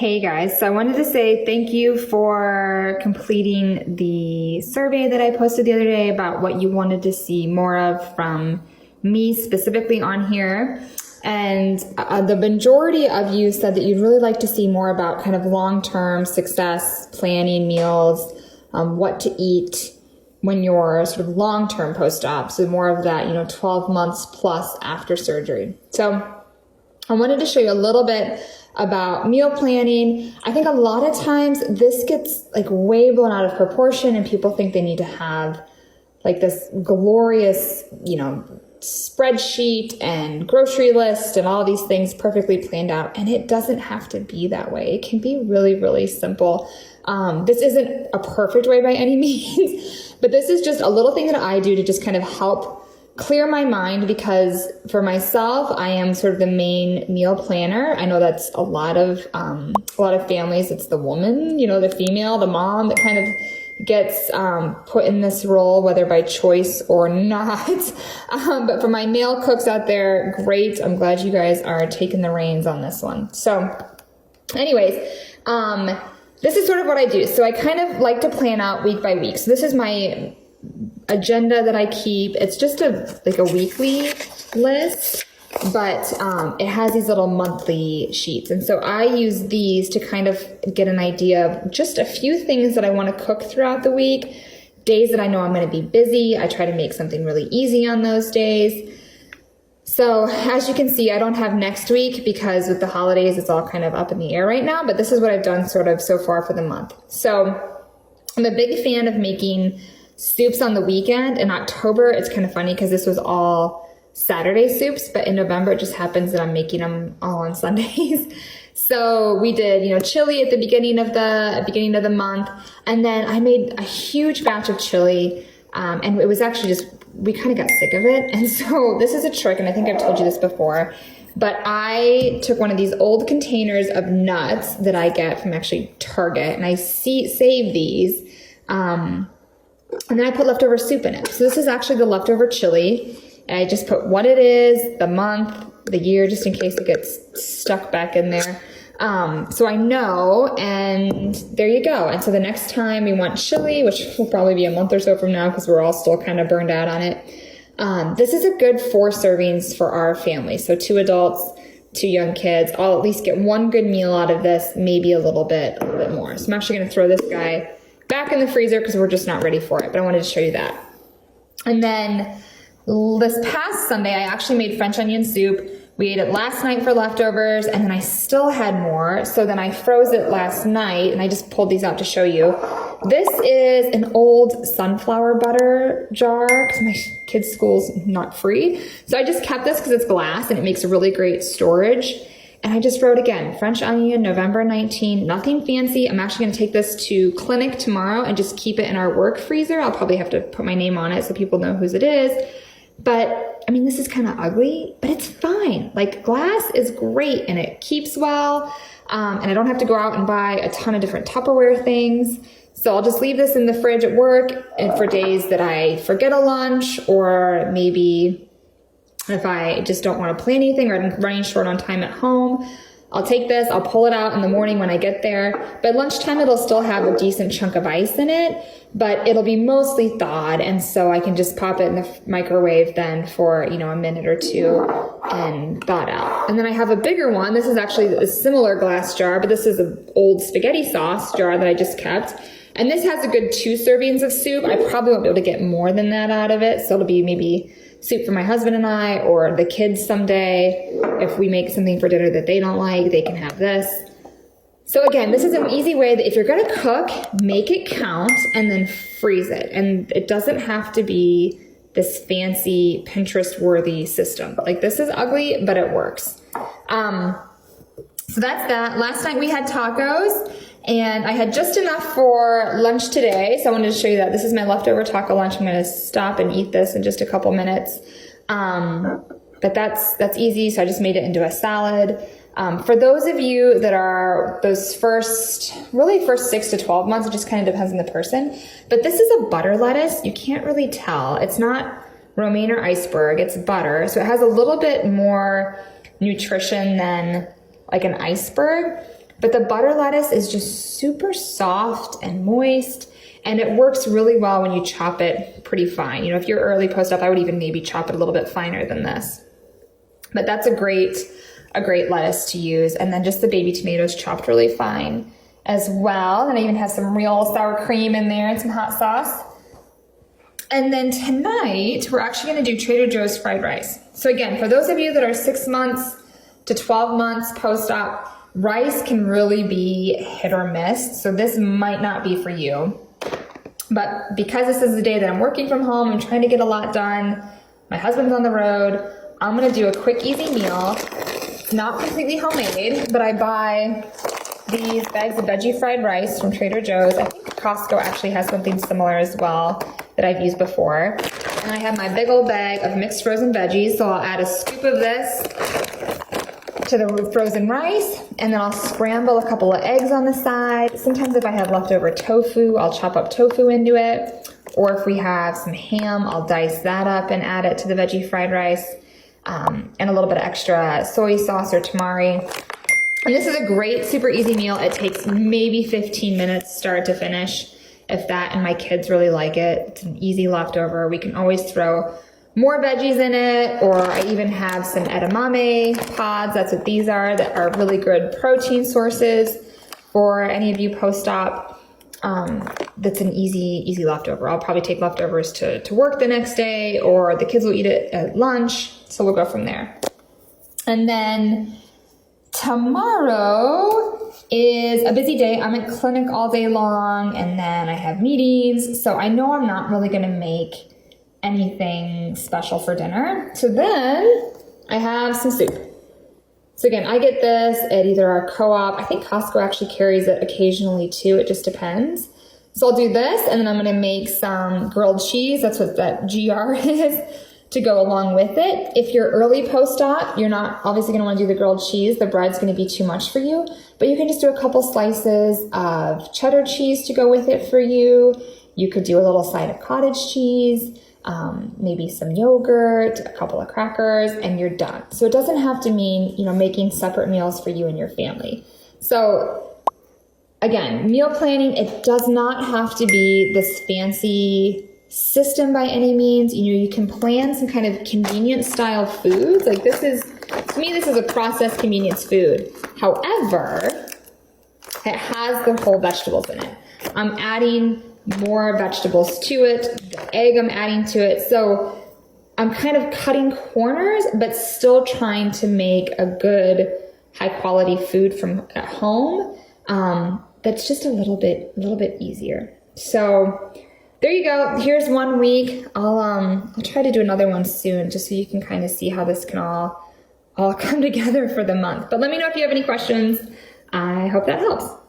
Hey guys, so I wanted to say thank you for completing the survey that I posted the other day about what you wanted to see more of from me specifically on here. And the majority of you said that you'd really like to see more about kind of long-term success, planning meals, what to eat when you're sort of long-term post-op. So more of that, 12 months plus after surgery. So I wanted to show you a little bit about meal planning. I think a lot of times this gets like way blown out of proportion and people think they need to have like this glorious, spreadsheet and grocery list and all these things perfectly planned out. And it doesn't have to be that way. It can be really, really simple. This isn't a perfect way by any means, but this is just a little thing that I do to just kind of help clear my mind, because for myself, I am sort of the main meal planner. I know that's a lot of families. It's the woman, the female, the mom that kind of gets put in this role, whether by choice or not. But for my male cooks out there, great. I'm glad you guys are taking the reins on this one. So anyways, this is sort of what I do. So I kind of like to plan out week by week. So this is my agenda that I keep. It's just a weekly list, but it has these little monthly sheets. And so I use these to kind of get an idea of just a few things that I want to cook throughout the week. Days that I know I'm going to be busy, I try to make something really easy on those days. So as you can see, I don't have next week because with the holidays, it's all kind of up in the air right now, but this is what I've done sort of so far for the month. So I'm a big fan of making soups on the weekend. In October, it's kind of funny because this was all Saturday soups, but in November, it just happens that I'm making them all on Sundays. So we did, chili at the beginning of the month. And then I made a huge batch of chili. And it was actually we kind of got sick of it. And so this is a trick. And I think I've told you this before, but I took one of these old containers of nuts that I get from actually Target, and I save these. And then I put leftover soup in it. So this is actually the leftover chili. And I just put what it is, the month, the year, just in case it gets stuck back in there. So I know, and there you go. And so the next time we want chili, which will probably be a month or so from now because we're all still kind of burned out on it. This is a good 4 servings for our family. So 2 adults, 2 young kids. I'll at least get one good meal out of this, maybe a little bit more. So I'm actually going to throw this guy back in the freezer because we're just not ready for it, but I wanted to show you that. And then this past Sunday, I actually made French onion soup. We ate it last night for leftovers, and then I still had more. So then I froze it last night, and I just pulled these out to show you. This is an old sunflower butter jar because my kids' school's not free. So I just kept this because it's glass and it makes really great storage. And I just wrote again, French onion, November 19, nothing fancy. I'm actually going to take this to clinic tomorrow and just keep it in our work freezer. I'll probably have to put my name on it so people know whose it is. But I mean, this is kind of ugly, but it's fine. Like, glass is great and it keeps well. And I don't have to go out and buy a ton of different Tupperware things. So I'll just leave this in the fridge at work and for days that I forget a lunch, or maybe if I just don't want to plan anything or I'm running short on time at home, I'll take this, I'll pull it out in the morning when I get there. By lunchtime, it'll still have a decent chunk of ice in it, but it'll be mostly thawed. And so I can just pop it in the microwave then for, a minute or 2 and thaw it out. And then I have a bigger one. This is actually a similar glass jar, but this is an old spaghetti sauce jar that I just kept. And this has a good 2 servings of soup. I probably won't be able to get more than that out of it. So it'll be maybe soup for my husband and I, or the kids someday. If we make something for dinner that they don't like, they can have this. So again, this is an easy way that if you're going to cook, make it count and then freeze it. And it doesn't have to be this fancy Pinterest-worthy system. Like, this is ugly, but it works. So that's that. Last night we had tacos, and I had just enough for lunch today, so I wanted to show you that. This is my leftover taco lunch. I'm going to stop and eat this in just a couple minutes. But that's easy, so I just made it into a salad. For those of you that are those first 6 to 12 months, it just kind of depends on the person. But this is a butter lettuce. You can't really tell. It's not romaine or iceberg. It's butter, so it has a little bit more nutrition than like an iceberg. But the butter lettuce is just super soft and moist, and it works really well when you chop it pretty fine. You know, if you're early post-op, I would even maybe chop it a little bit finer than this. But that's a great lettuce to use. And then just the baby tomatoes chopped really fine as well. And I even have some real sour cream in there and some hot sauce. And then tonight, we're actually gonna do Trader Joe's fried rice. So again, for those of you that are 6 months to 12 months post-op, rice can really be hit or miss. So this might not be for you. But because this is the day that I'm working from home, I'm trying to get a lot done, my husband's on the road, I'm gonna do a quick, easy meal. It's not completely homemade, but I buy these bags of veggie fried rice from Trader Joe's. I think Costco actually has something similar as well that I've used before. And I have my big old bag of mixed frozen veggies, so I'll add a scoop of this to the frozen rice, and then I'll scramble a couple of eggs on the side. Sometimes if I have leftover tofu, I'll chop up tofu into it. Or if we have some ham, I'll dice that up and add it to the veggie fried rice. And a little bit of extra soy sauce or tamari. And this is a great, super easy meal. It takes maybe 15 minutes start to finish, if that, and my kids really like it. It's an easy leftover. We can always throw more veggies in it, or I even have some edamame pods, that's what these are, that are really good protein sources for any of you post-op. That's an easy leftover. I'll probably take leftovers to work the next day, or the kids will eat it at lunch, so we'll go from there. And then tomorrow is a busy day. I'm at clinic all day long, and then I have meetings, so I know I'm not really gonna make anything special for dinner. So then I have some soup. So again, I get this at either our co-op, I think Costco actually carries it occasionally too, it just depends. So I'll do this, and then I'm gonna make some grilled cheese, that's what that GR is, to go along with it. If you're early post-op, you're not obviously gonna wanna do the grilled cheese, the bread's gonna be too much for you, but you can just do a couple slices of cheddar cheese to go with it for you. You could do a little side of cottage cheese, maybe some yogurt, a couple of crackers, and you're done. So it doesn't have to mean, you know, making separate meals for you and your family. So again, meal planning, it does not have to be this fancy system by any means. You know, you can plan some kind of convenient style foods. Like this is, to me, this is a processed convenience food. However, it has the whole vegetables in it. I'm adding more vegetables to it, the egg I'm adding to it. So I'm kind of cutting corners, but still trying to make a good high quality food from at home. That's just a little bit easier. So there you go. Here's 1 week. I'll try to do another one soon, just so you can kind of see how this can all come together for the month. But let me know if you have any questions. I hope that helps.